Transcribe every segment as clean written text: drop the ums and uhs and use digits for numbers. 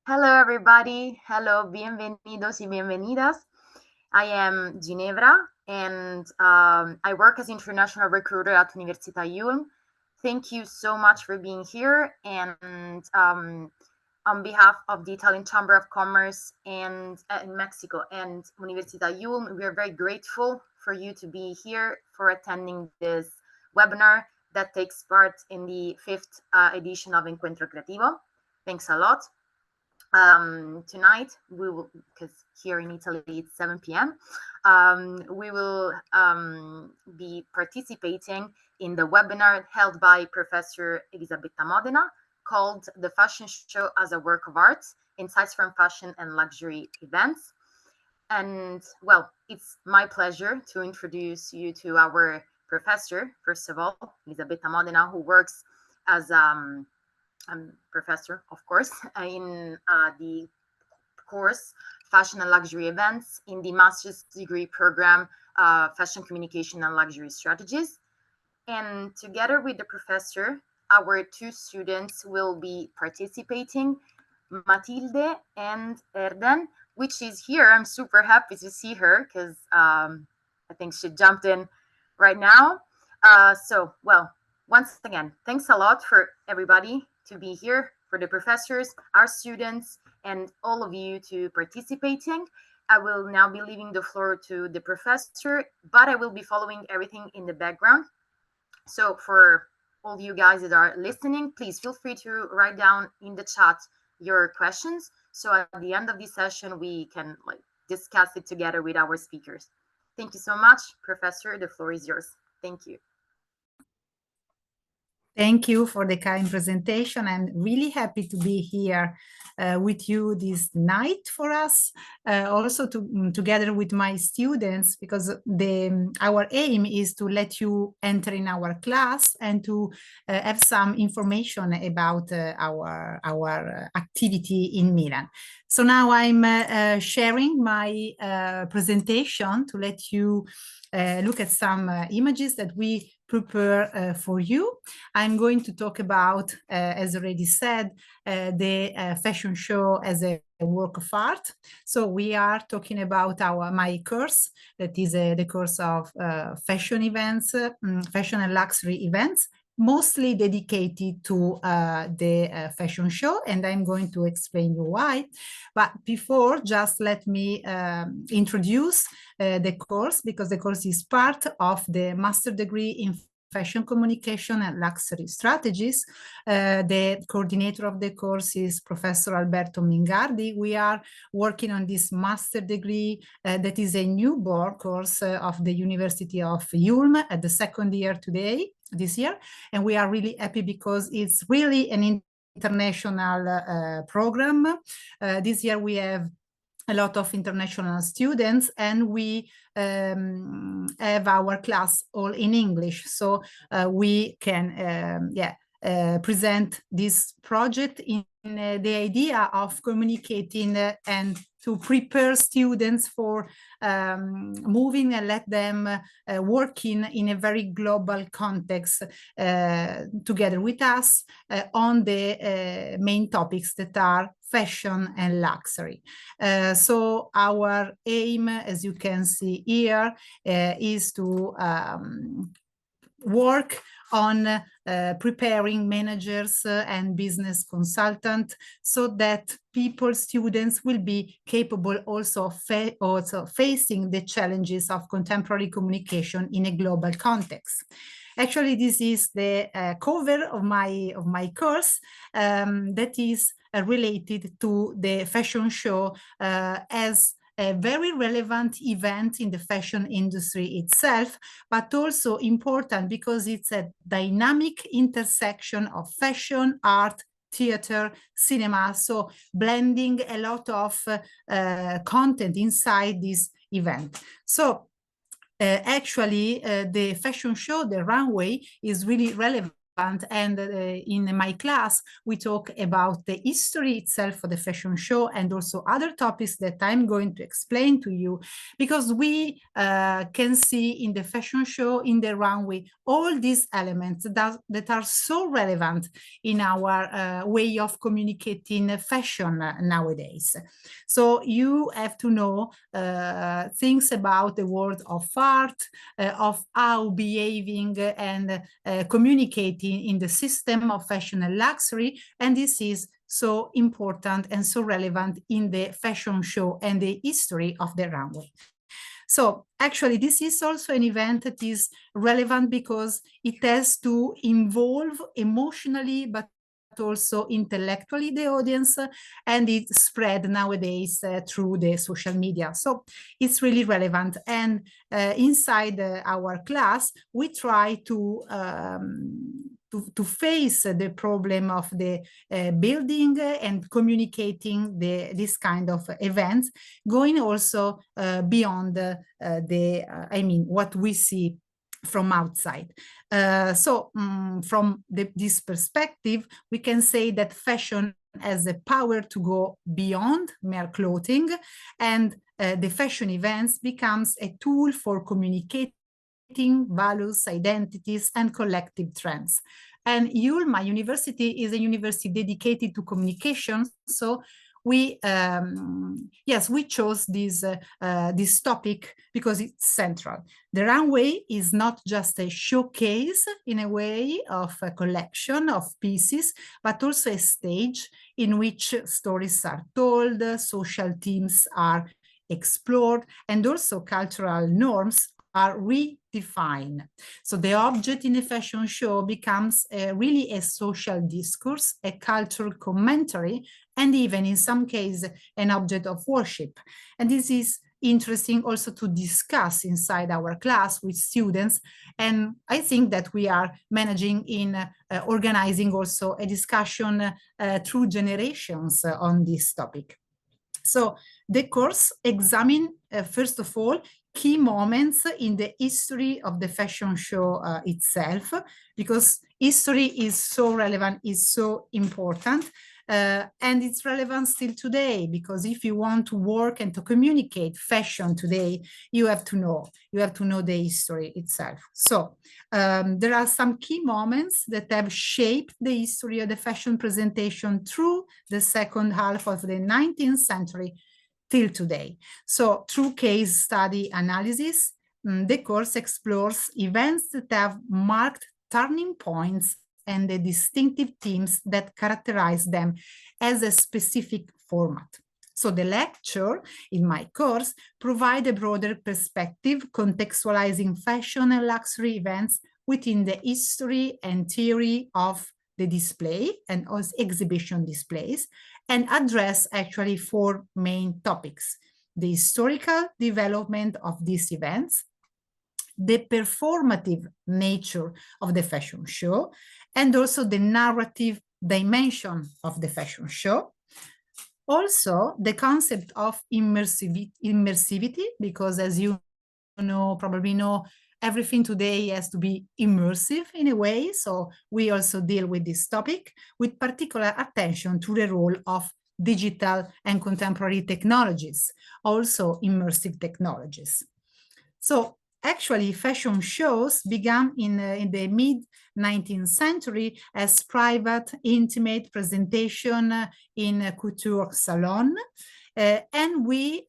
Hello, everybody. Hello, bienvenidos y bienvenidas. I am Ginevra, and I work as international recruiter at Universidad IULM. Thank you so much for being here. And on behalf of the Italian Chamber of Commerce and in Mexico and Universidad IULM, we are very grateful for you to be here for attending this webinar that takes part in the fifth edition of Encuentro Creativo. Thanks a lot. Tonight we will, because here in Italy it's 7 p.m. We will be participating in the webinar held by Professor Elisabetta Modena called The Fashion Show as a Work of Art, Insights from Fashion and Luxury Events. And well, it's my pleasure to introduce you to our professor, first of all, Elisabetta Modena, who works as professor, of course, in the course Fashion and Luxury Events in the master's degree program Fashion Communication and Luxury Strategies. And together with the professor, our two students will be participating, Matilde and Erden, which is here. I'm super happy to see her because I think she jumped in right now. So, well, once again, thanks a lot for everybody to be here, for the professors, our students, and all of you to participating. I will now be leaving the floor to the professor, but I will be following everything in the background. So for all you guys that are listening, please feel free to write down in the chat your questions. So at the end of this session, we can discuss it together with our speakers. Thank you so much, Professor. The floor is yours. Thank you. Thank you for the kind presentation. I'm really happy to be here with you this night for us, also together with my students, because our aim is to let you enter in our class and to have some information about our activity in Milan. So now I'm sharing my presentation to let you look at some images that we prepare for you. I'm going to talk about, as already said, the fashion show as a work of art. So we are talking about my course, that is the course of fashion events, fashion and luxury events, mostly dedicated to the fashion show, and I'm going to explain you why. But before, just let me introduce the course, because the course is part of the master degree in fashion communication and luxury strategies. The coordinator of the course is Professor Alberto Mingardi. We are working on this master degree that is a newborn course of the University of IULM at the second year this year. And we are really happy because it's really an international program. This year we have a lot of international students, and we have our class all in English, so we can present this project in the idea of communicating and to prepare students for moving and let them working in a very global context together with us on the main topics that are fashion and luxury. So our aim, as you can see here, is to work on preparing managers and business consultants so that students will be capable also facing the challenges of contemporary communication in a global context. Actually, this is the cover of my course that is related to the fashion show as a very relevant event in the fashion industry itself, but also important because it's a dynamic intersection of fashion, art, theater, cinema, so blending a lot of content inside this event. So actually, the fashion show, the runway, is really relevant and in my class, we talk about the history itself of the fashion show and also other topics that I'm going to explain to you, because we can see in the fashion show, in the runway, all these elements that are so relevant in our way of communicating fashion nowadays. So you have to know things about the world of art, of how behaving and communicating in the system of fashion and luxury, and this is so important and so relevant in the fashion show and the history of the runway. So actually, this is also an event that is relevant because it has to involve emotionally, but also intellectually the audience, and it's spread nowadays through the social media. So it's really relevant. And inside our class, we try to face the problem of the building and communicating this kind of events, going also beyond what we see from outside. From this perspective, we can say that fashion has the power to go beyond mere clothing, and the fashion events becomes a tool for communicating values, identities, and collective trends. And IULM, my university, is a university dedicated to communication, so we chose this topic because it's central. The runway is not just a showcase in a way of a collection of pieces, but also a stage in which stories are told, social themes are explored, and also cultural norms are redefined. So the object in a fashion show becomes really a social discourse, a cultural commentary, and even in some cases, an object of worship. And this is interesting also to discuss inside our class with students. And I think that we are managing in organizing also a discussion through generations on this topic. So the course examines, first of all, key moments in the history of the fashion show itself, because history is so relevant, is so important, and it's relevant still today, because if you want to work and to communicate fashion today, you have to know the history itself. So there are some key moments that have shaped the history of the fashion presentation through the second half of the 19th century till today. So through case study analysis, the course explores events that have marked turning points and the distinctive themes that characterize them as a specific format. So the lecture in my course provide a broader perspective, contextualizing fashion and luxury events within the history and theory of the display and also exhibition displays, and address actually 4 main topics: the historical development of these events, the performative nature of the fashion show, and also the narrative dimension of the fashion show. Also, the concept of immersivity, because as you probably know, everything today has to be immersive in a way. So we also deal with this topic with particular attention to the role of digital and contemporary technologies, also immersive technologies. So actually, fashion shows began in the mid-19th century as private, intimate presentation in a couture salon. And we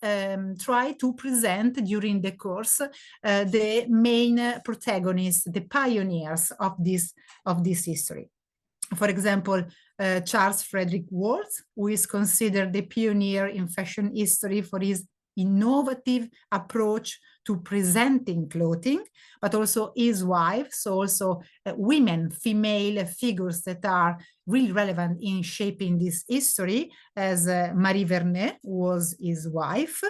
try to present during the course the main protagonists, the pioneers of this history. For example, Charles Frederick Worth, who is considered the pioneer in fashion history for his innovative approach to presenting clothing, but also his wife, so also women, female figures that are really relevant in shaping this history, as Marie Vernet was his wife,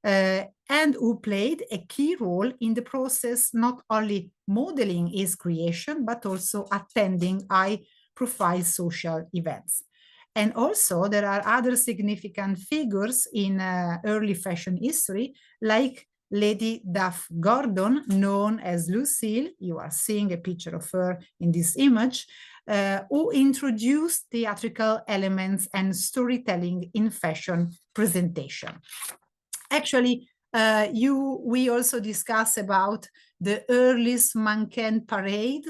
and who played a key role in the process, not only modeling his creation, but also attending high-profile social events. And also there are other significant figures in early fashion history, like Lady Duff Gordon, known as Lucille, you are seeing a picture of her in this image, who introduced theatrical elements and storytelling in fashion presentation. Actually, we also discuss about the earliest mannequin parade,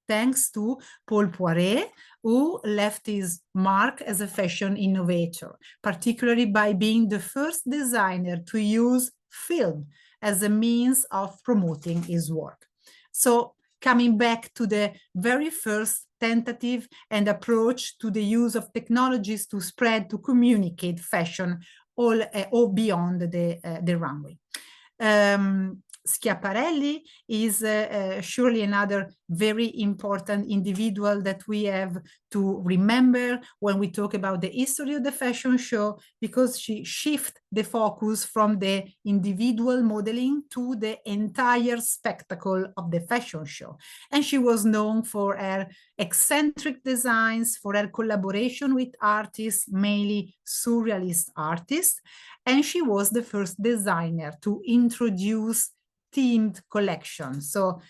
thanks to Paul Poiret, who left his mark as a fashion innovator, particularly by being the first designer to use film as a means of promoting his work. So coming back to the very first tentative and approach to the use of technologies to spread, to communicate fashion all beyond the runway. Schiaparelli is surely another very important individual that we have to remember when we talk about the history of the fashion show, because she shifted the focus from the individual modeling to the entire spectacle of the fashion show. And she was known for her eccentric designs, for her collaboration with artists, mainly surrealist artists. And she was the first designer to introduce themed collections, so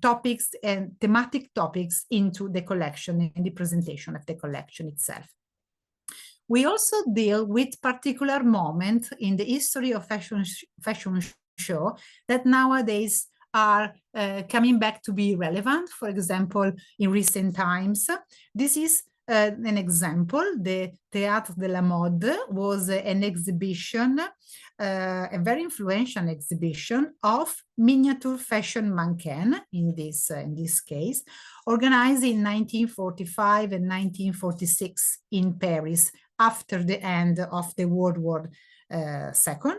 topics and thematic topics into the collection and the presentation of the collection itself. We also deal with particular moment in the history of fashion show that nowadays are coming back to be relevant. For example, in recent times, this is an example. The Théâtre de la Mode was an exhibition, a very influential exhibition of miniature fashion mannequin, in this case, organized in 1945 and 1946 in Paris, after the end of the World War II.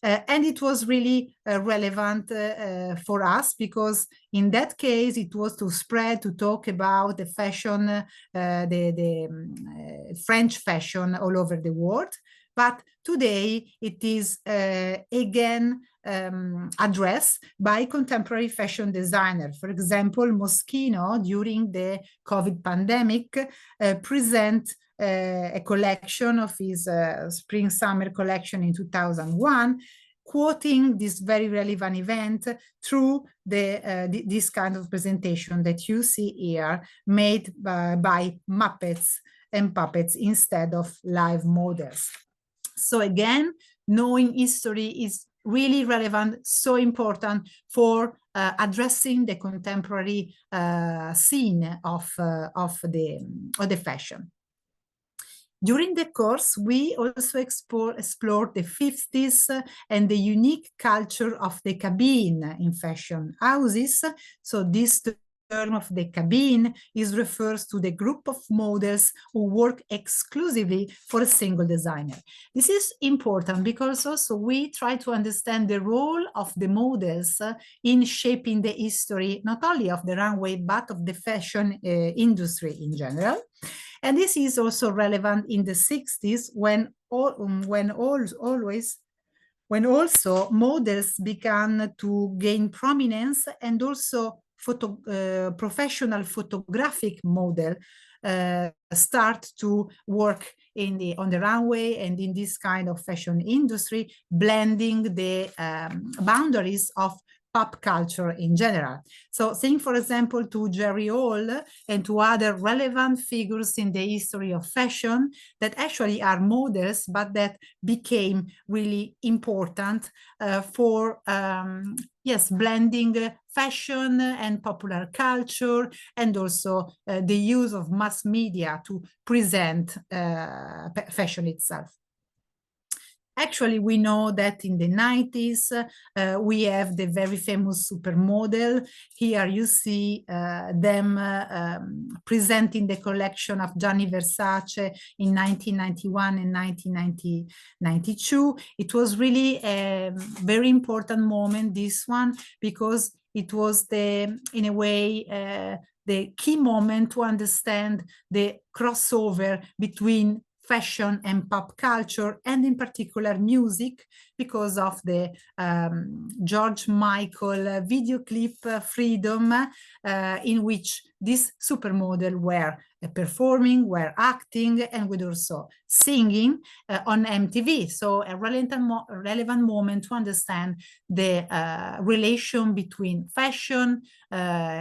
And it was really relevant for us, because in that case it was to spread, to talk about the fashion, the French fashion all over the world. But today it is again addressed by contemporary fashion designers. For example, Moschino, during the COVID pandemic, present a collection of his spring-summer collection in 2001, quoting this very relevant event through this kind of presentation that you see here, made by Muppets and puppets instead of live models. So again, knowing history is really relevant, so important for addressing the contemporary scene of the fashion. During the course, we also explored the 50s and the unique culture of the cabine in fashion houses. So this term of the cabine refers to the group of models who work exclusively for a single designer. This is important because also we try to understand the role of the models in shaping the history, not only of the runway, but of the fashion industry in general. And this is also relevant in the 60s when also models began to gain prominence, and also professional photographic model start to work on the runway and in this kind of fashion industry, blending the boundaries of pop culture in general. So think, for example, to Jerry Hall and to other relevant figures in the history of fashion that actually are models, but that became really important for blending fashion and popular culture, and also the use of mass media to present fashion itself. Actually, we know that in the 90s, we have the very famous supermodel. Here you see them presenting the collection of Gianni Versace in 1991 and 1992. It was really a very important moment, this one, because it was in a way, the key moment to understand the crossover between fashion and pop culture, and in particular music, because of the George Michael video clip Freedom, in which these supermodels were performing, were acting, and were also singing on MTV. So a relevant moment to understand the relation between fashion,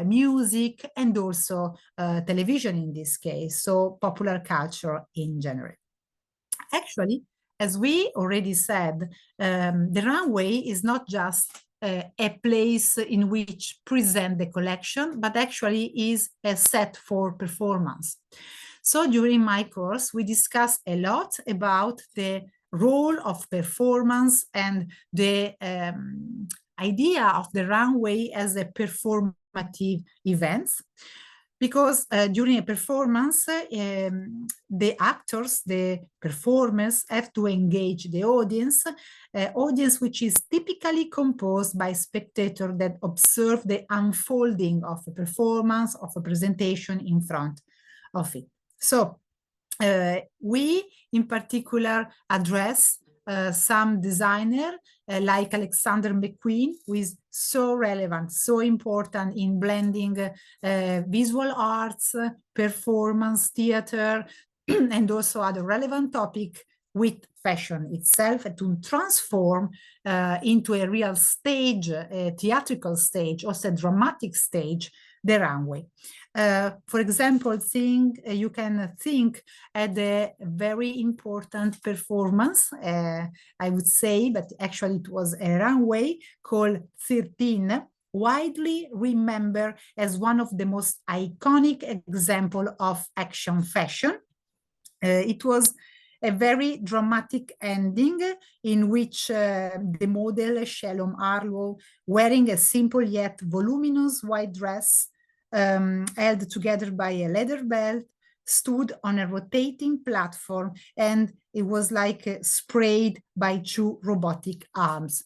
music, and also television in this case, so popular culture in general. Actually, as we already said, the runway is not just a place in which present the collection, but actually is a set for performance. So during my course, we discussed a lot about the role of performance and the idea of the runway as a performative event. Because during a performance, the actors, the performers have to engage the audience, audience which is typically composed by spectators that observe the unfolding of a performance, of a presentation in front of it. So we in particular address some designer like Alexander McQueen, who is so relevant, so important in blending visual arts, performance, theater, and also other relevant topic with fashion itself, to transform into a real stage, a theatrical stage, also a dramatic stage, the runway. For example, you can think at the very important performance, I would say, but actually it was a runway called 13, widely remembered as one of the most iconic examples of action fashion. It was a very dramatic ending in which the model Shalom Arlo, wearing a simple yet voluminous white dress, held together by a leather belt, stood on a rotating platform, and it was like sprayed by two robotic arms.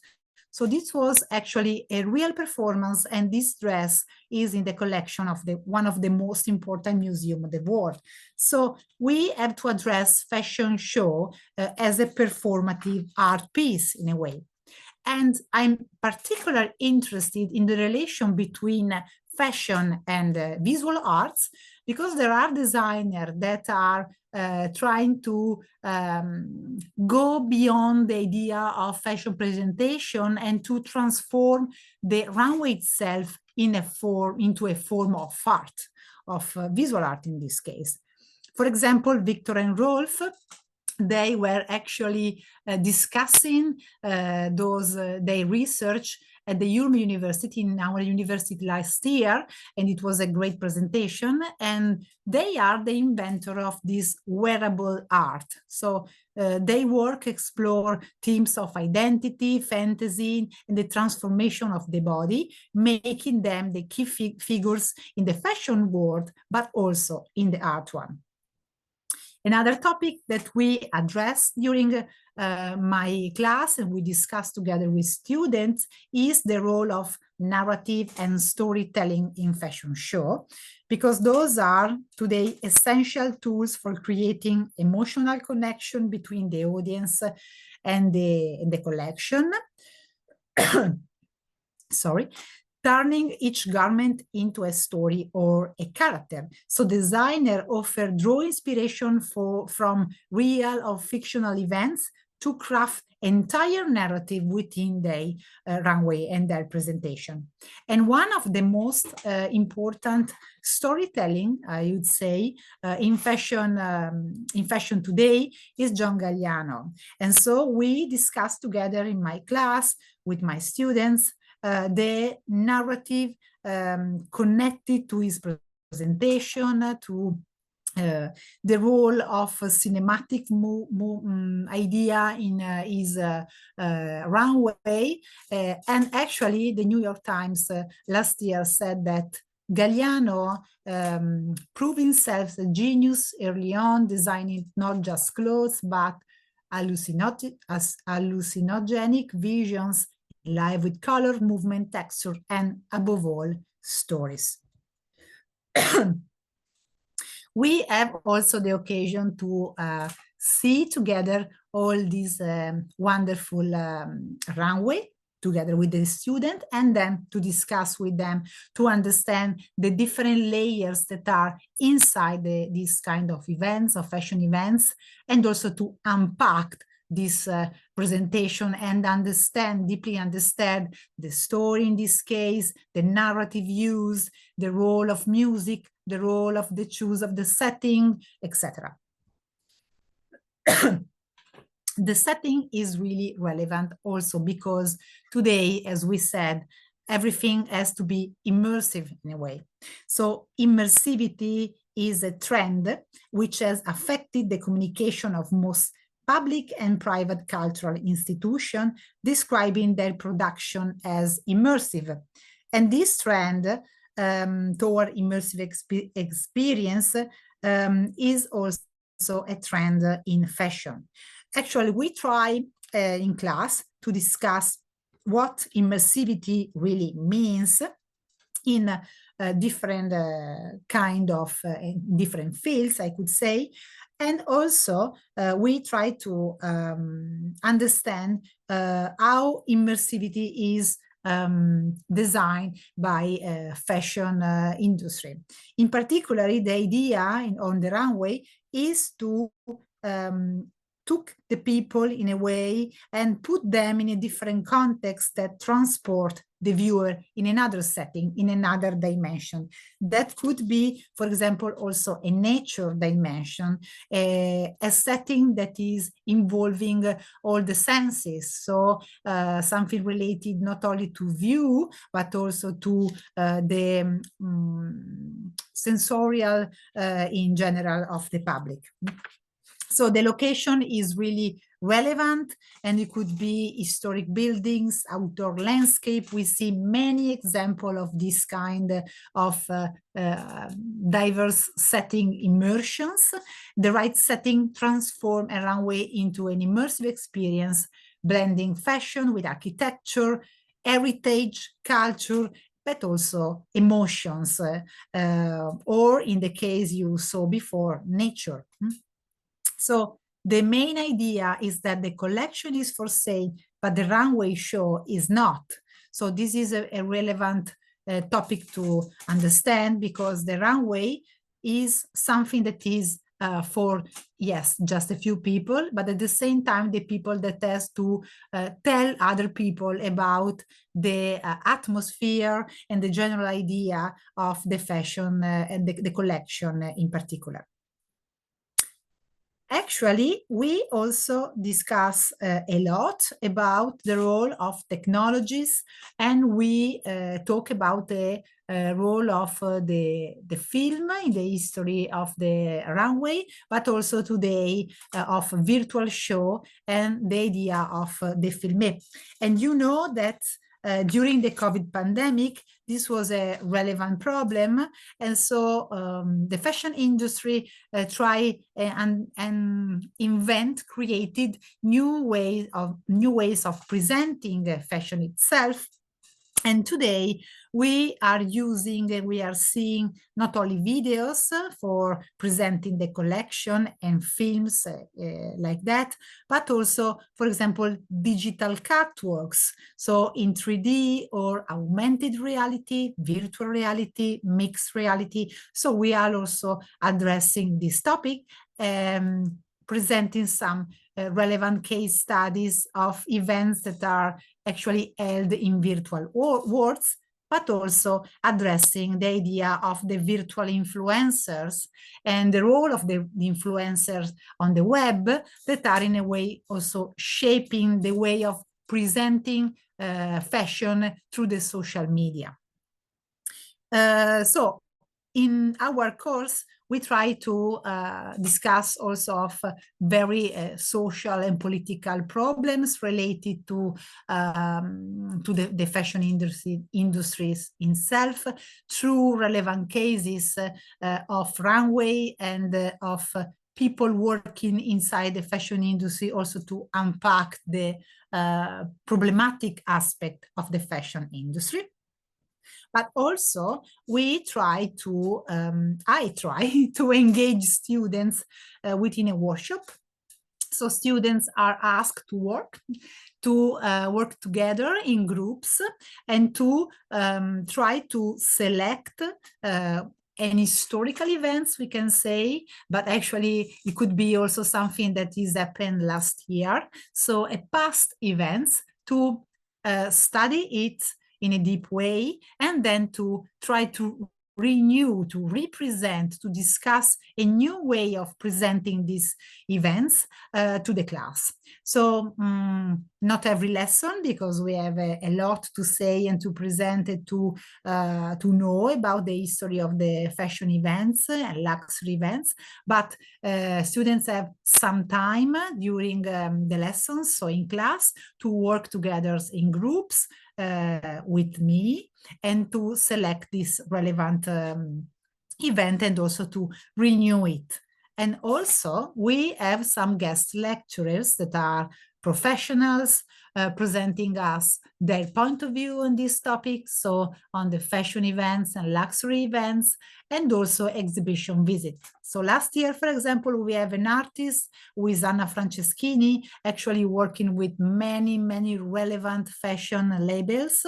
So this was actually a real performance, and this dress is in the collection of one of the most important museums of the world. So we have to address fashion show as a performative art piece in a way. And I'm particularly interested in the relation between fashion and visual arts, because there are designers that are trying to go beyond the idea of fashion presentation and to transform the runway itself into a form of art, of visual art in this case. For example, Victor and Rolf, they were actually discussing their research at the IULM University, in our university last year, and it was a great presentation. And they are the inventor of this wearable art. So they explore themes of identity, fantasy, and the transformation of the body, making them the key figures in the fashion world, but also in the art one. Another topic that we addressed during my class and we discussed together with students is the role of narrative and storytelling in fashion show, because those are today essential tools for creating emotional connection between the audience and the collection. Sorry. Turning each garment into a story or a character. So designer offer draw inspiration from real or fictional events to craft entire narrative within the runway and their presentation. And one of the most important storytelling, I would say, in fashion today is John Galliano. And so we discussed together in my class with my students the narrative connected to his presentation, to the role of a cinematic idea in his runway. And actually, the New York Times last year said that Galliano proved himself a genius early on, designing not just clothes, but hallucinogenic visions, live with color, movement, texture, and above all, stories. We have also the occasion to see together all these wonderful runway. together with the student, and then to discuss with them to understand the different layers that are inside these kind of events, of fashion events, and also to unpack this presentation and deeply understand the story in this case, the narrative use, the role of music, the role of the choose of the setting, etc. The setting is really relevant also because today, as we said, everything has to be immersive in a way. So immersivity is a trend which has affected the communication of most public and private cultural institutions, describing their production as immersive. And this trend toward immersive experience is also a trend in fashion. Actually, we try in class to discuss what immersivity really means in different kind of different fields, I could say. And also, we try to understand how immersivity is designed by fashion industry. In particular, the idea on the runway is to took the people in a way and put them in a different context that transport the viewer in another setting, in another dimension. That could be, for example, also a nature dimension, a setting that is involving all the senses. So something related not only to view, but also to the sensorial in general of the public. So the location is really relevant, and it could be historic buildings, outdoor landscape. We see many examples of this kind of diverse setting immersions. The right setting transforms a runway into an immersive experience, blending fashion with architecture, heritage, culture, but also emotions, or in the case you saw before, nature. So the main idea is that the collection is for sale, but the runway show is not. So this is a relevant topic to understand, because the runway is something that is for, yes, just a few people, but at the same time, the people that has to tell other people about the atmosphere and the general idea of the fashion and the collection in particular. Actually, we also discuss a lot about the role of technologies, and we talk about the role of the film in the history of the runway, but also today of virtual show and the idea of the film. And you know that during the COVID pandemic, this was a relevant problem. And so the fashion industry tried and created new ways of presenting fashion itself. And today we are seeing not only videos for presenting the collection and films like that, but also, for example, digital catwalks. So in 3D or augmented reality, virtual reality, mixed reality. So we are also addressing this topic, presenting some relevant case studies of events that are actually held in virtual worlds, but also addressing the idea of the virtual influencers and the role of the influencers on the web that are in a way also shaping the way of presenting fashion through the social media. So in our course, we try to discuss also of very social and political problems related to the fashion industries itself, through relevant cases of runway and of people working inside the fashion industry, also to unpack the problematic aspect of the fashion industry. But also we try to, I try to engage students within a workshop So students are asked to work together in groups and to try to select any historical events, we can say, but actually it could be also something that is happened last year. So a past events to study it in a deep way, and then to try to renew, to represent, to discuss a new way of presenting these events to the class. So not every lesson, because we have a lot to say and to present it to know about the history of the fashion events and luxury events, but students have some time during the lessons, so in class, to work together in groups with me and to select this relevant event and also to renew it. And also we have some guest lecturers that are professionals presenting us their point of view on this topic, so on the fashion events and luxury events, and also exhibition visit. So last year, for example, we have an artist who is Anna Franceschini, actually working with many, many relevant fashion labels,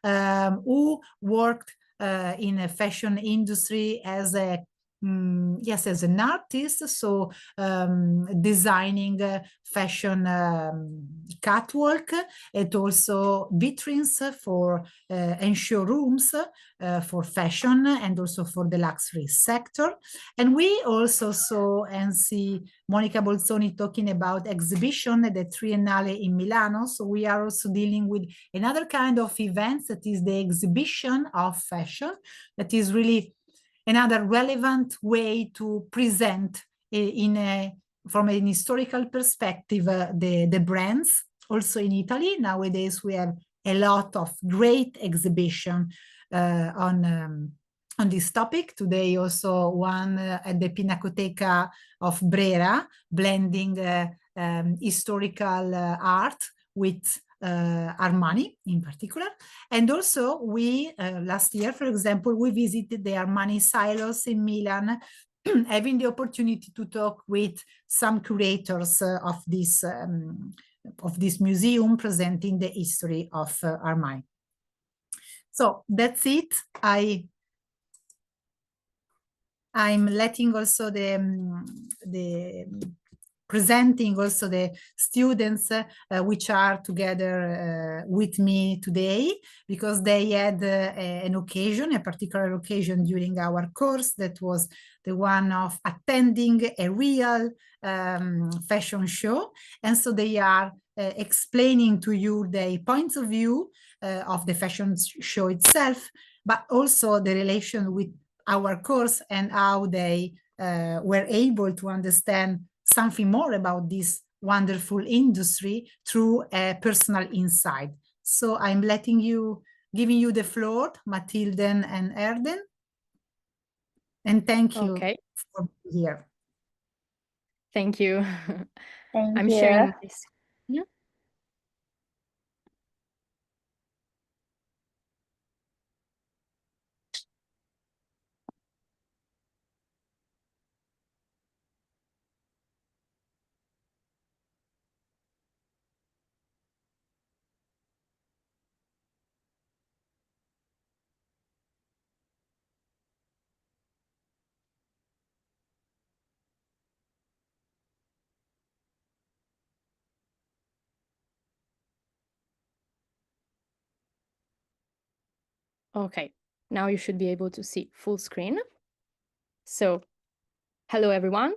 who worked in a fashion industry as a yes, as an artist, so designing fashion catwalk and also vitrines for and showrooms for fashion and also for the luxury sector. And we also saw and see Monica Bolzoni talking about exhibition at the Triennale in Milano. So we are also dealing with another kind of events, that is the exhibition of fashion, that is really another relevant way to present from an historical perspective the brands. Also in Italy nowadays we have a lot of great exhibition on this topic. Today also one at the Pinacoteca of Brera, blending historical art with Armani in particular. And also we, last year, for example, we visited the Armani silos in Milan, having the opportunity to talk with some curators of this museum presenting the history of Armani. So that's it. I'm letting also the presenting also the students which are together with me today, because they had an occasion, a particular occasion during our course, that was the one of attending a real fashion show. And so they are explaining to you their points of view of the fashion show itself, but also the relation with our course and how they were able to understand something more about this wonderful industry through a personal insight. So I'm giving you the floor, Mathilde and Erden. And thank you for being here. Thank you. Thank I'm you. sharing this. Yeah. Okay, now you should be able to see full screen. So, hello everyone.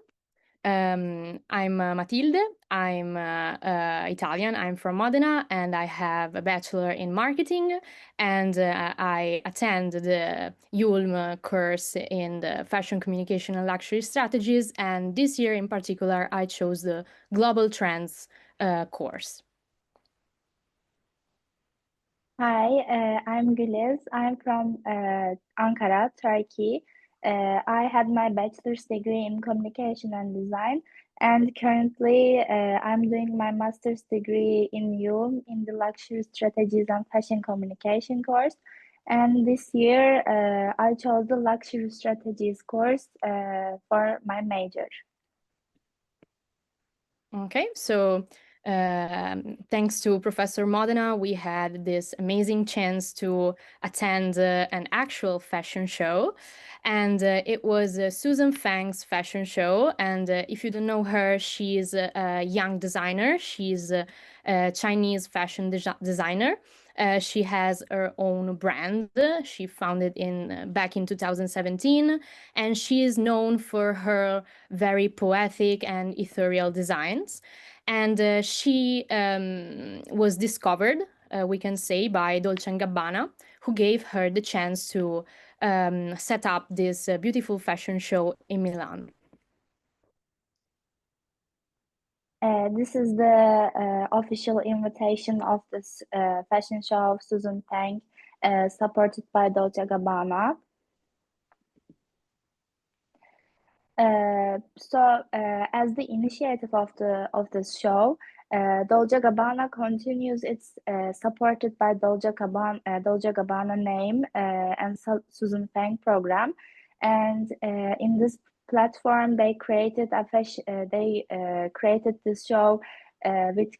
I'm Matilde. I'm Italian. I'm from Modena, and I have a bachelor in marketing. And I attend the IULM course in the fashion communication and luxury strategies. And this year in particular, I chose the global trends course. Hi, I'm Güliz. I'm from Ankara, Turkey. I had my bachelor's degree in communication and design, and currently I'm doing my master's degree in IULM in the luxury strategies and fashion communication course. And this year I chose the luxury strategies course for my major. Okay, so thanks to Professor Modena, we had this amazing chance to attend an actual fashion show. And it was Susan Fang's fashion show. And if you don't know her, she's a young designer. She's a Chinese fashion designer. She has her own brand. She founded back in 2017, and she is known for her very poetic and ethereal designs. And she was discovered, we can say, by Dolce & Gabbana, who gave her the chance to set up this beautiful fashion show in Milan. This is the official invitation of this fashion show of Susan Fang, supported by Dolce & Gabbana. As the initiative of this show, Dolce & Gabbana continues its supported by Dolce & Gabbana name and Susan Fang program, and in this platform they created created this show with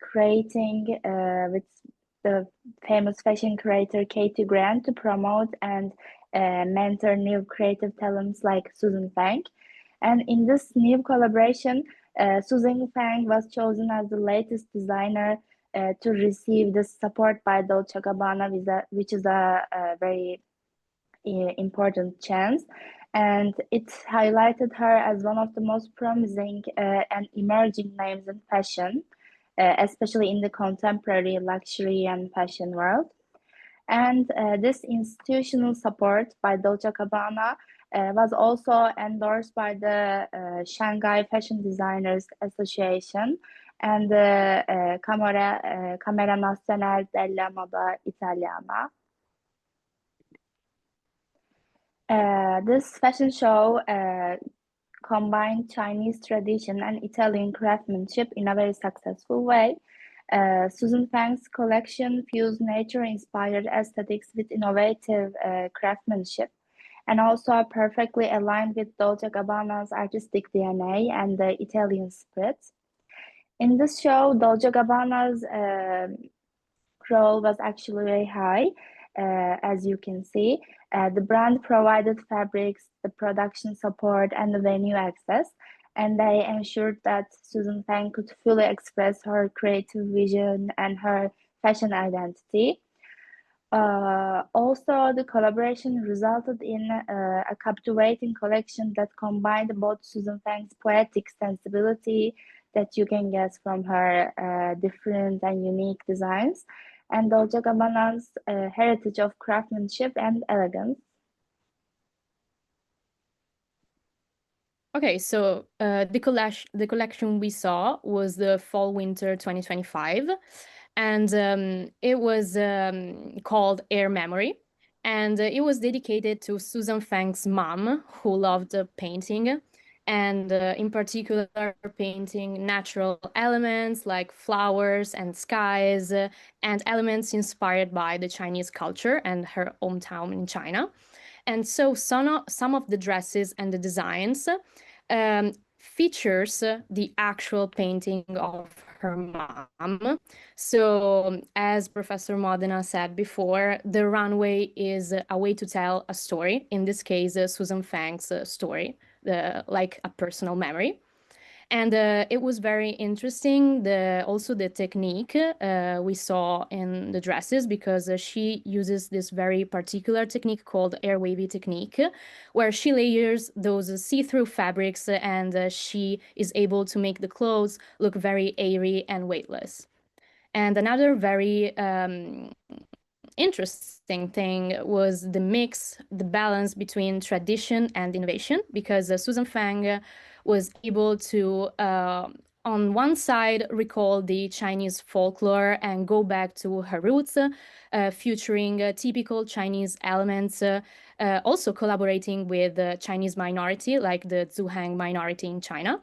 the famous fashion creator Katie Grant to promote and mentor new creative talents like Susan Fang. And in this new collaboration, Susan Fang was chosen as the latest designer to receive the support by Dolce & Gabbana, which is a very important chance. And it highlighted her as one of the most promising and emerging names in fashion, especially in the contemporary luxury and fashion world. And this institutional support by Dolce & Gabbana was also endorsed by the Shanghai Fashion Designers Association and the Camera Nazionale della Moda Italiana. This fashion show combined Chinese tradition and Italian craftsmanship in a very successful way. Susan Fang's collection fused nature-inspired aesthetics with innovative craftsmanship, and also perfectly aligned with Dolce & Gabbana's artistic DNA and the Italian spirit. In this show, Dolce & Gabbana's role was actually very high, as you can see. The brand provided fabrics, the production support, and the venue access, and they ensured that Susan Fang could fully express her creative vision and her fashion identity. Also, the collaboration resulted in a captivating collection that combined both Susan Fang's poetic sensibility that you can guess from her different and unique designs, and Dolce & Gabbana's heritage of craftsmanship and elegance. Okay, so the collection we saw was the Fall/Winter 2025, and it was called Air Memory, and it was dedicated to Susan Fang's mom, who loved painting, and in particular painting natural elements like flowers and skies, and elements inspired by the Chinese culture and her hometown in China. And so some of the dresses and the designs features the actual painting of her mom. So as Professor Modena said before, the runway is a way to tell a story, in this case, Susan Fang's story, like a personal memory. And it was very interesting, also the technique we saw in the dresses, because she uses this very particular technique called air wavy technique, where she layers those see-through fabrics and she is able to make the clothes look very airy and weightless. And another very interesting thing was the balance between tradition and innovation, because Susan Fang was able to, on one side, recall the Chinese folklore and go back to her roots, featuring typical Chinese elements, also collaborating with the Chinese minority, like the Zhuang minority in China.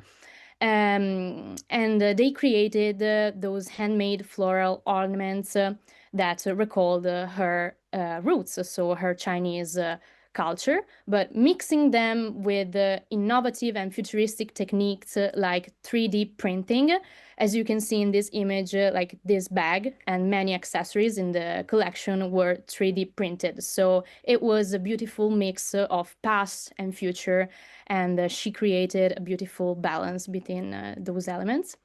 And they created those handmade floral ornaments that recalled her roots, so her Chinese culture, but mixing them with innovative and futuristic techniques like 3D printing. As you can see in this image, like this bag and many accessories in the collection were 3D printed. So it was a beautiful mix of past and future, and she created a beautiful balance between those elements.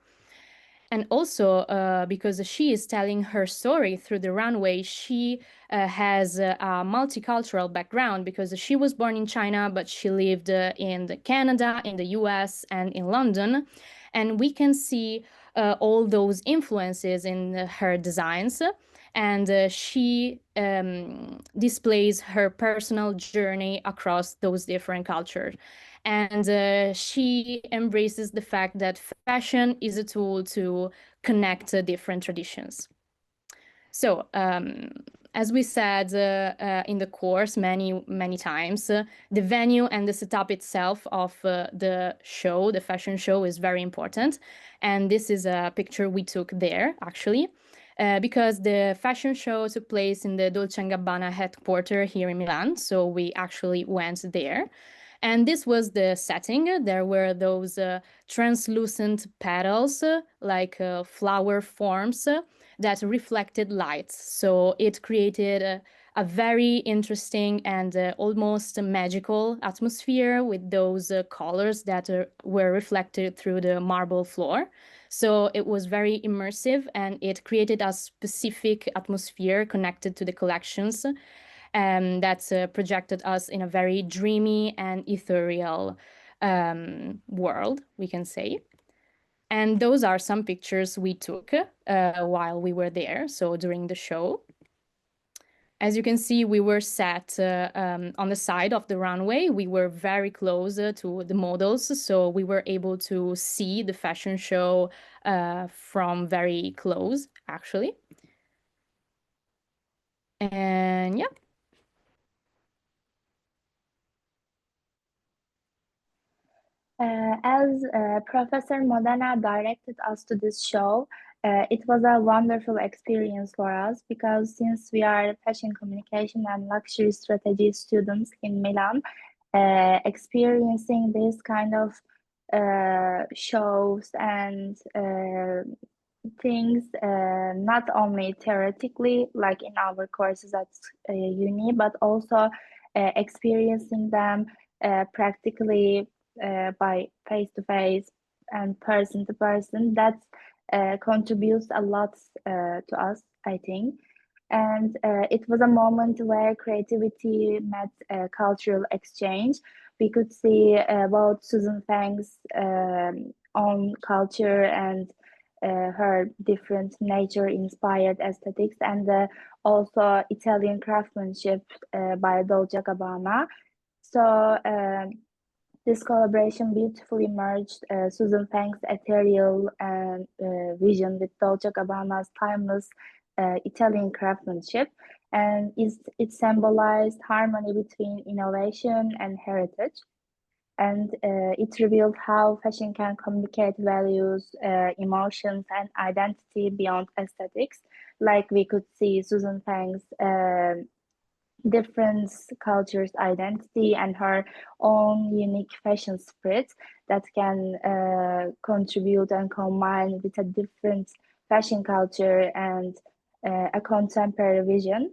And also, because she is telling her story through the runway, she has a multicultural background because she was born in China, but she lived in Canada, in the US, and in London. And we can see all those influences in her designs. And she displays her personal journey across those different cultures. And she embraces the fact that fashion is a tool to connect different traditions. So, as we said in the course many times, the venue and the setup itself of the show, the fashion show, is very important. And this is a picture we took there, actually. Because the fashion show took place in the Dolce & Gabbana headquarters here in Milan, so we actually went there. And this was the setting. There were those translucent petals, like flower forms, that reflected light. So it created a very interesting and almost magical atmosphere with those colors that were reflected through the marble floor. So it was very immersive, and it created a specific atmosphere connected to the collections that projected us in a very dreamy and ethereal world, we can say. And those are some pictures we took while we were there, so during the show. As you can see, we were sat on the side of the runway. We were very close to the models, so we were able to see the fashion show from very close, actually. And yeah. As Professor Modena directed us to this show, it was a wonderful experience for us because since we are fashion communication and luxury strategy students in Milan, experiencing this kind of shows and things, not only theoretically, like in our courses at uni, but also experiencing them practically by face-to-face and person-to-person, that contributes a lot to us, I think. And it was a moment where creativity met cultural exchange. We could see both Susan Fang's own culture and her different nature-inspired aesthetics, and also Italian craftsmanship by Dolce & Gabbana. So this collaboration beautifully merged Susan Fang's ethereal vision with Dolce & Gabbana's timeless Italian craftsmanship, and it symbolized harmony between innovation and heritage. And it revealed how fashion can communicate values, emotions, and identity beyond aesthetics. Like we could see Susan Fang's different cultures' identity and her own unique fashion spirit that can contribute and combine with a different fashion culture and a contemporary vision.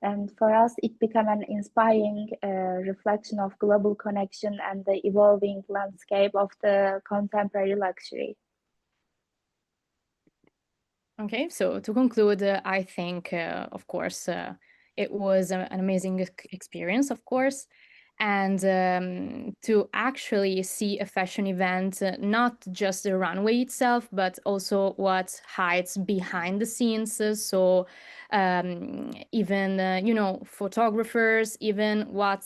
And for us, it became an inspiring reflection of global connection and the evolving landscape of the contemporary luxury. Okay, so to conclude, I think, of course, it was an amazing experience, of course. And to actually see a fashion event, not just the runway itself, but also what hides behind the scenes. So even, you know, photographers, even what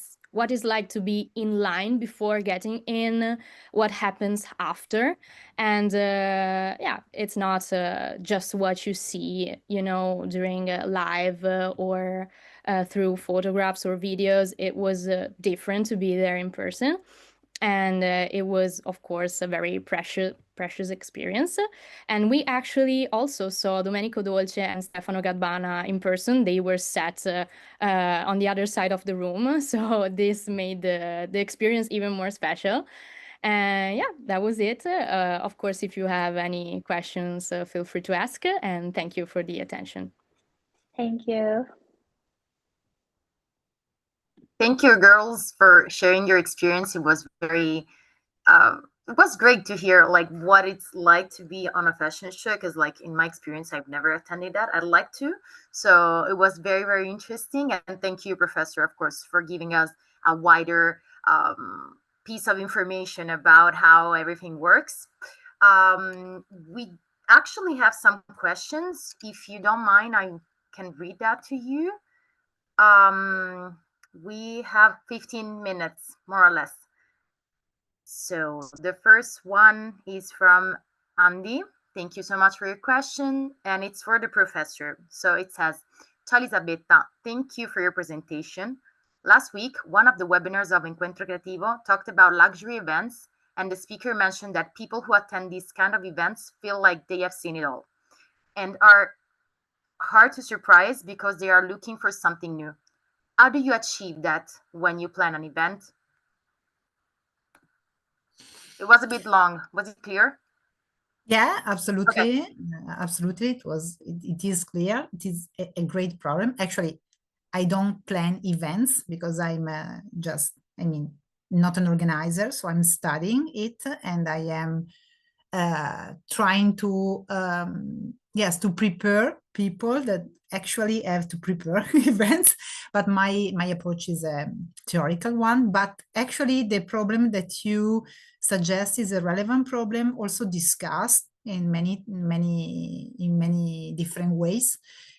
is like to be in line before getting in, what happens after. And yeah, it's not just what you see, you know, during live or through photographs or videos. It was different to be there in person. And it was, of course, a very precious experience. And we actually also saw Domenico Dolce and Stefano Gabbana in person. They were sat on the other side of the room, so this made the experience even more special. And yeah, that was it. Of course, if you have any questions, feel free to ask, and thank you for the attention. Thank you. Thank you, girls, for sharing your experience. It was very, it was great to hear like what it's like to be on a fashion show. Because like in my experience, I've never attended that. I'd like to. So it was very, very interesting. And thank you, Professor, of course, for giving us a wider piece of information about how everything works. We actually have some questions. If you don't mind, I can read that to you. We have 15 minutes, more or less. So the first one is from Andy. Thank you so much for your question. And it's for the professor. So it says, Ciao Elisabetta, thank you for your presentation. Last week, one of the webinars of Encuentro Creativo talked about luxury events. And the speaker mentioned that people who attend these kind of events feel like they have seen it all and are hard to surprise because they are looking for something new. How do you achieve that when you plan an event? It was a bit long. Was it clear? Yeah, absolutely. Okay. Absolutely. It is clear. It is a great problem. Actually, I don't plan events because I'm not an organizer. So I'm studying it and I am trying to, to prepare people that actually have to prepare events. But my approach is a theoretical one. But actually, the problem that you suggest is a relevant problem, also discussed in many different ways,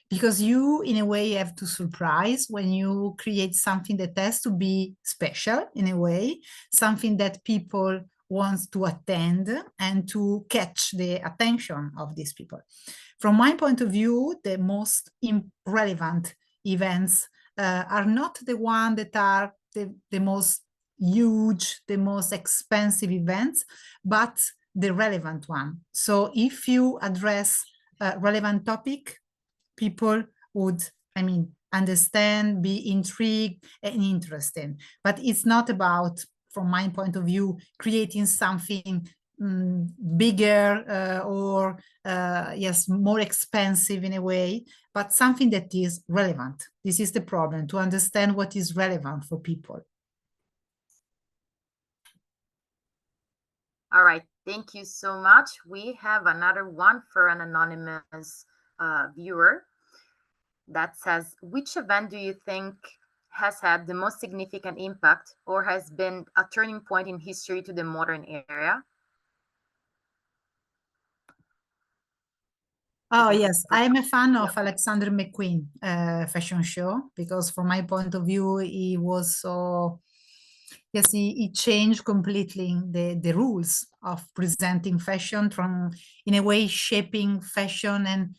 because you in a way have to surprise when you create something that has to be special in a way, something that people want to attend and to catch the attention of these people. From my point of view, the most relevant events are not the ones that are the most huge, the most expensive events, but the relevant one. So if you address a relevant topic, people would, understand, be intrigued and interested. But it's not about, from my point of view, creating something bigger or more expensive in a way, but something that is relevant. This is the problem, to understand what is relevant for people. All right, thank you so much. We have another one for an anonymous viewer that says, which event do you think has had the most significant impact or has been a turning point in history to the modern era? Oh, yes. I'm a fan of Alexander McQueen fashion show, because from my point of view, he was so, he changed completely the rules of presenting fashion, from, in a way, shaping fashion and,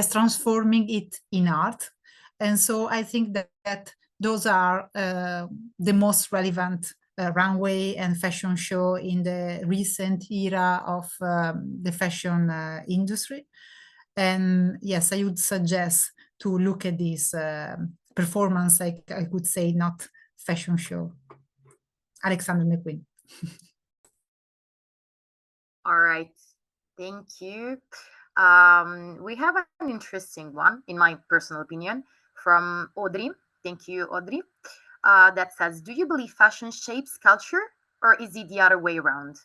transforming it in art. And so I think that those are the most relevant runway and fashion show in the recent era of the fashion industry. And yes, I would suggest to look at this performance, like I could say, not fashion show. Alexander McQueen. All right, thank you. We have an interesting one, in my personal opinion, from Audrey. Thank you, Audrey. That says, do you believe fashion shapes culture, or is it the other way around?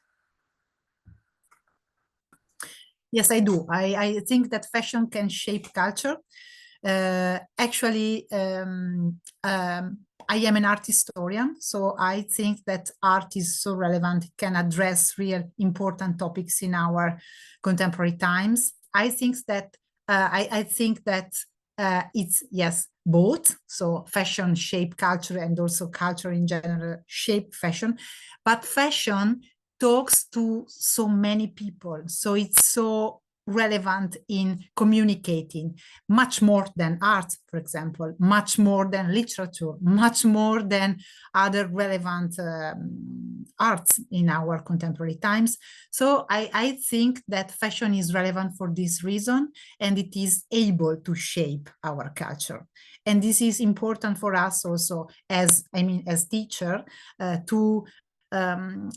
Yes, I do. I think that fashion can shape culture. Actually, I am an art historian, so I think that art is so relevant, it can address real important topics in our contemporary times. I think that it's, yes, both. So fashion shape culture and also culture in general shape fashion, but fashion talks to so many people. So it's so relevant in communicating, much more than art, for example, much more than literature, much more than other relevant arts in our contemporary times. So I think that fashion is relevant for this reason, and it is able to shape our culture. And this is important for us also as teacher to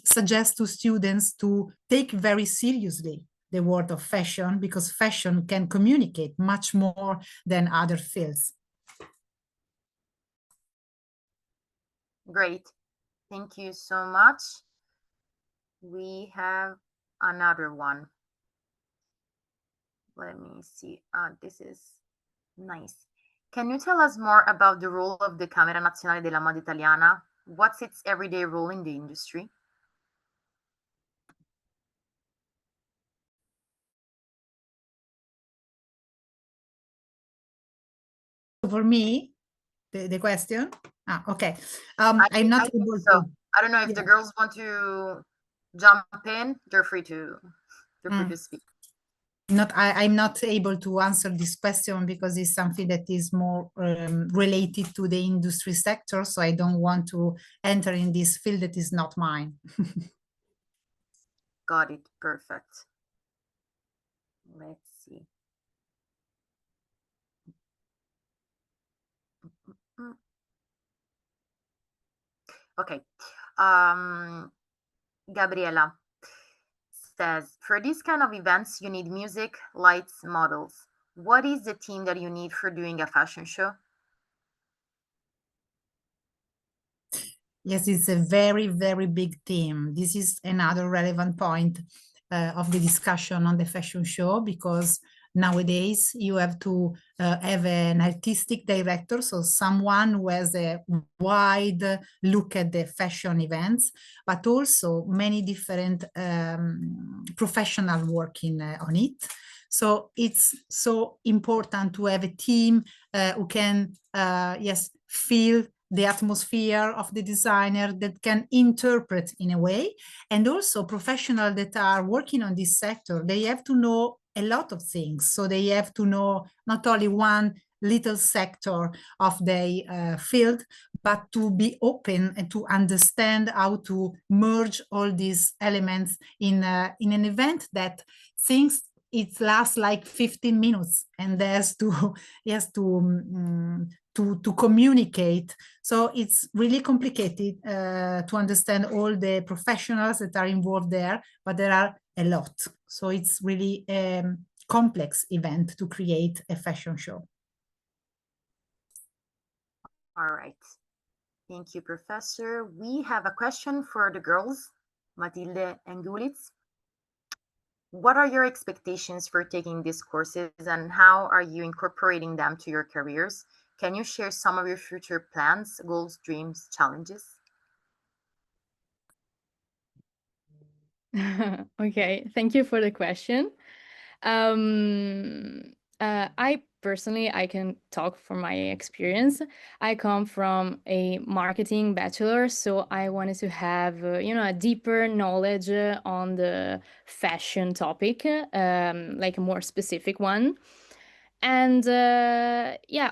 suggest to students to take very seriously the word of fashion, because fashion can communicate much more than other fields. Great. Thank you so much. We have another one. Let me see. This is nice. Can you tell us more about the role of the Camera Nazionale della Moda Italiana? What's its everyday role in the industry? For me, the question? Okay. I'm not able so. to. I don't know if the girls want to jump in. They're free to speak. I'm not able to answer this question because it's something that is more related to the industry sector. So I don't want to enter in this field that is not mine. Got it. Perfect. Let's see. Okay. Gabriela says, for these kind of events, you need music, lights, models. What is the team that you need for doing a fashion show? Yes, it's a very, very big theme. This is another relevant point of the discussion on the fashion show, because nowadays you have to have an artistic director, so someone who has a wide look at the fashion events, but also many different professionals working on it. So it's so important to have a team who can, feel the atmosphere of the designer, that can interpret in a way. And also professionals that are working on this sector, they have to know a lot of things. So they have to know not only one little sector of the field, but to be open and to understand how to merge all these elements in an event that things it lasts like 15 minutes, and there's to to communicate. So it's really complicated to understand all the professionals that are involved there, but there are a lot. So it's really a complex event to create a fashion show. All right. Thank you, Professor. We have a question for the girls, Matilde and Gulitz. What are your expectations for taking these courses, and how are you incorporating them to your careers? Can you share some of your future plans, goals, dreams, challenges? Okay, thank you for the question. I personally, I can talk from my experience. I come from a marketing bachelor, so I wanted to have, a deeper knowledge on the fashion topic, like a more specific one. And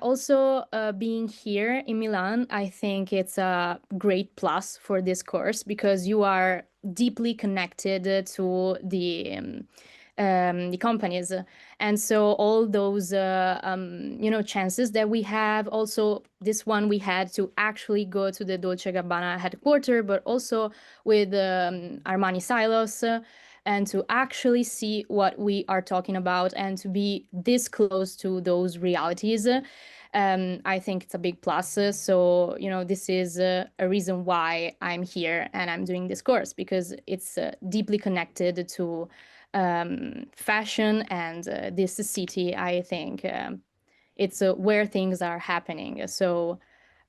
also being here in Milan, I think it's a great plus for this course, because you are deeply connected to the companies, and so all those chances that we have. Also, this one we had to actually go to the Dolce & Gabbana headquarters, but also with Armani Silos, and to actually see what we are talking about and to be this close to those realities. I think it's a big plus. So, this is a reason why I'm here and I'm doing this course, because it's deeply connected to fashion and this city. I think it's where things are happening. So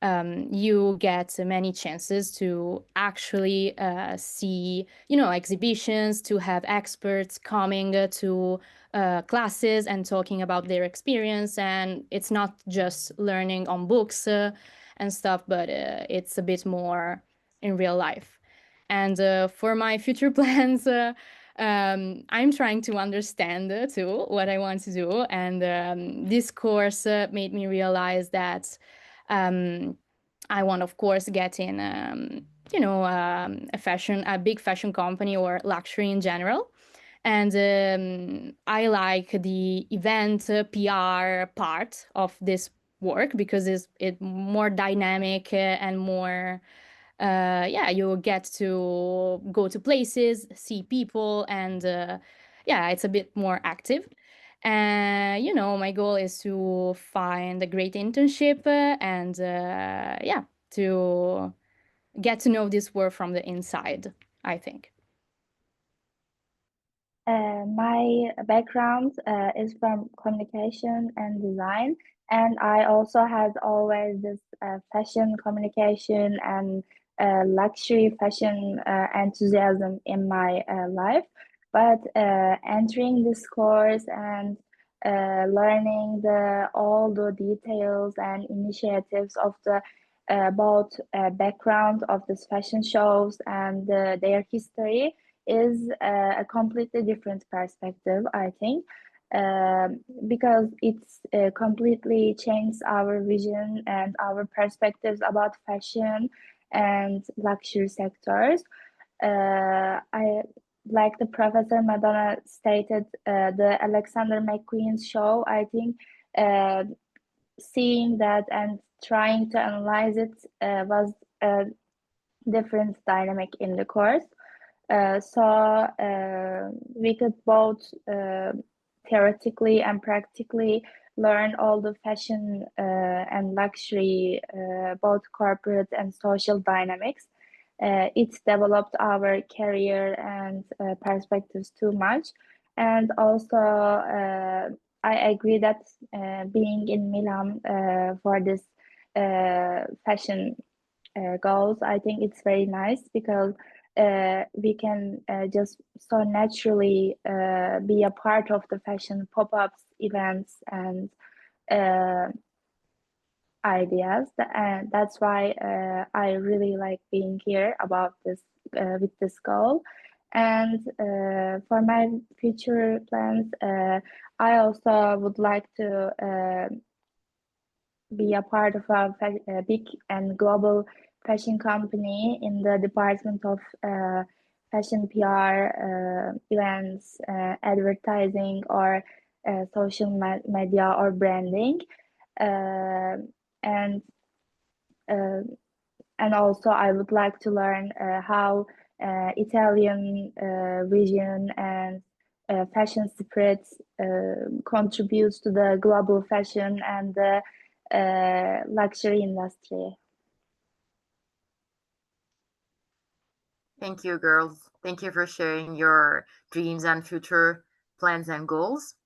you get many chances to actually see, exhibitions, to have experts coming to classes and talking about their experience. And it's not just learning on books and stuff, but it's a bit more in real life. And for my future plans, I'm trying to understand too what I want to do, and this course made me realize that I want, of course, get in, a big fashion company or luxury in general. And I like the event PR part of this work because it's more dynamic and more, you get to go to places, see people, and it's a bit more active. And my goal is to find a great internship and to get to know this world from the inside, I think. My background is from communication and design, and I also had always this fashion communication and luxury fashion enthusiasm in my life. But entering this course and learning all the details and initiatives of the both background of these fashion shows and their history is a completely different perspective, I think, because it's completely changed our vision and our perspectives about fashion and luxury sectors. I like the Professor Madonna stated, the Alexander McQueen's show, I think seeing that and trying to analyze it was a different dynamic in the course. So we could both theoretically and practically learn all the fashion and luxury, both corporate and social dynamics. It developed our career and perspectives too much. And also, I agree that being in Milan for this fashion goals, I think it's very nice because we can just so naturally be a part of the fashion pop-ups, events, and ideas. And that's why I really like being here about this with this goal. And for my future plans, I also would like to be a part of a big and global fashion company in the department of fashion PR, events, advertising, or social media or branding, and also I would like to learn how Italian vision and fashion spirit contributes to the global fashion and the luxury industry. Thank you, girls. Thank you for sharing your dreams and future plans and goals.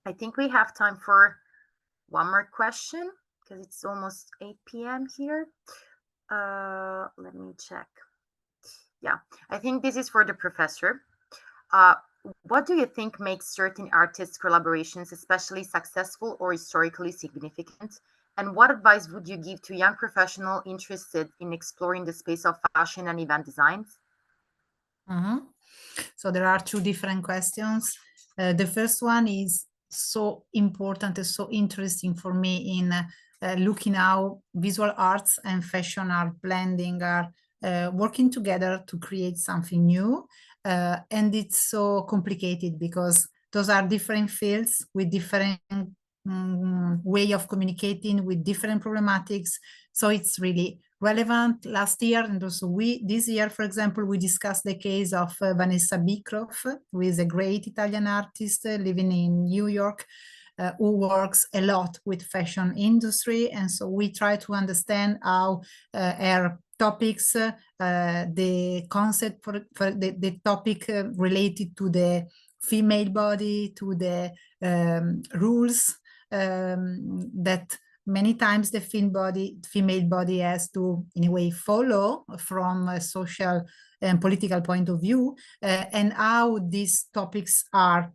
I think we have time for one more question because it's almost 8 p.m. here. Let me check. Yeah, I think this is for the professor. What do you think makes certain artist collaborations especially successful or historically significant? And what advice would you give to young professionals interested in exploring the space of fashion and event designs? So there are two different questions. The first one is so important and so interesting for me in looking how visual arts and fashion are blending, are working together to create something new. And it's so complicated because those are different fields with different way of communicating, with different problematics. So it's really relevant. Last year and also this year, for example, we discussed the case of Vanessa Bicroft, who is a great Italian artist living in New York, who works a lot with fashion industry. And so we try to understand how her topics, the concept for the topic related to the female body, to the rules that many times the female body has to, in a way, follow from a social and political point of view, and how these topics are,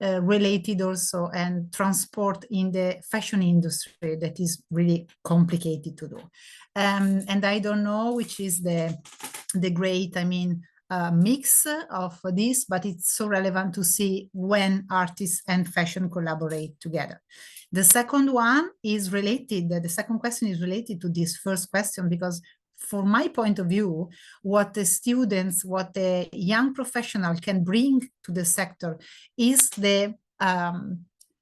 related also and transport in the fashion industry that is really complicated to do. And I don't know which is the great, mix of this, but it's so relevant to see when artists and fashion collaborate together. The second one is related, the second question is related to this first question, because from my point of view, what the students, what the young professional can bring to the sector is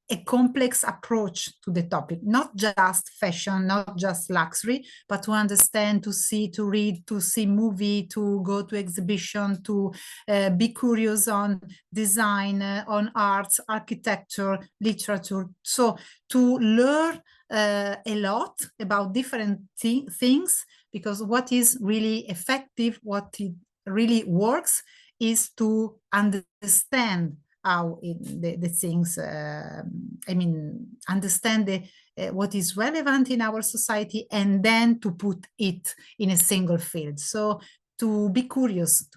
a complex approach to the topic, not just fashion, not just luxury, but to understand, to see, to read, to see movie, to go to exhibition, to be curious on design, on arts, architecture, literature. So to learn a lot about different things, because what is really effective, what it really works, is to understand how the things, I mean, understand what is relevant in our society, and then to put it in a single field. So to be curious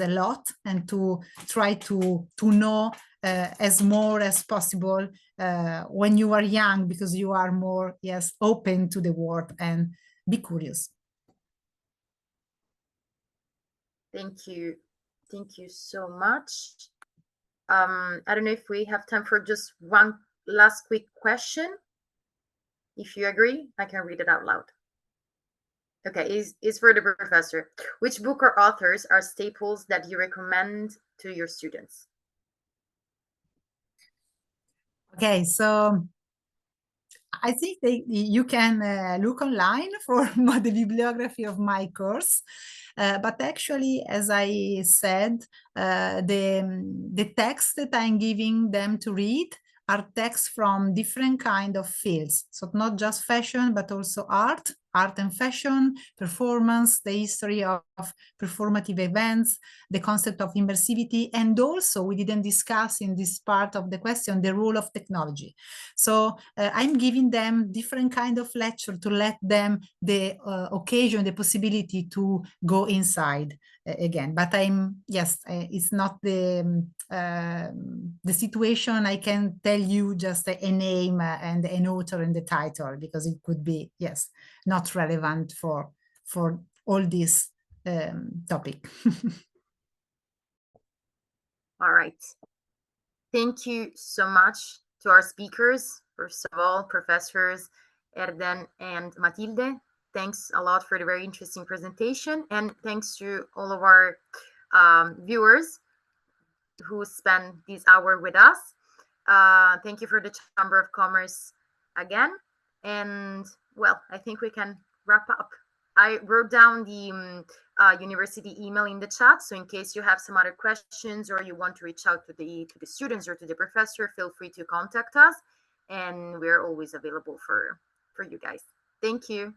a lot, and to try to know as more as possible when you are young, because you are more, yes, open to the world, and be curious. Thank you. Thank you so much. I don't know if we have time for just one last quick question. If you agree, I can read it out loud. Okay, is for the professor. Which book or authors are staples that you recommend to your students? Okay, so I think you can look online for the bibliography of my course. But actually, as I said, the text that I'm giving them to read are texts from different kind of fields. So not just fashion, but also art and fashion, performance, the history of performative events, the concept of immersivity, and also we didn't discuss in this part of the question the role of technology. So I'm giving them different kind of lecture to let them the occasion, the possibility to go inside again. But it's not the situation. I can tell you just a name and an author and the title, because it could be, yes, not relevant for all this topic. All right. Thank you so much to our speakers. First of all, professors Erden and Matilde. Thanks a lot for the very interesting presentation, and thanks to all of our viewers who spent this hour with us. Thank you for the Chamber of Commerce again. And well, I think we can wrap up. I wrote down the university email in the chat, so in case you have some other questions or you want to reach out to the students or to the professor, feel free to contact us, and we're always available for you guys. Thank you.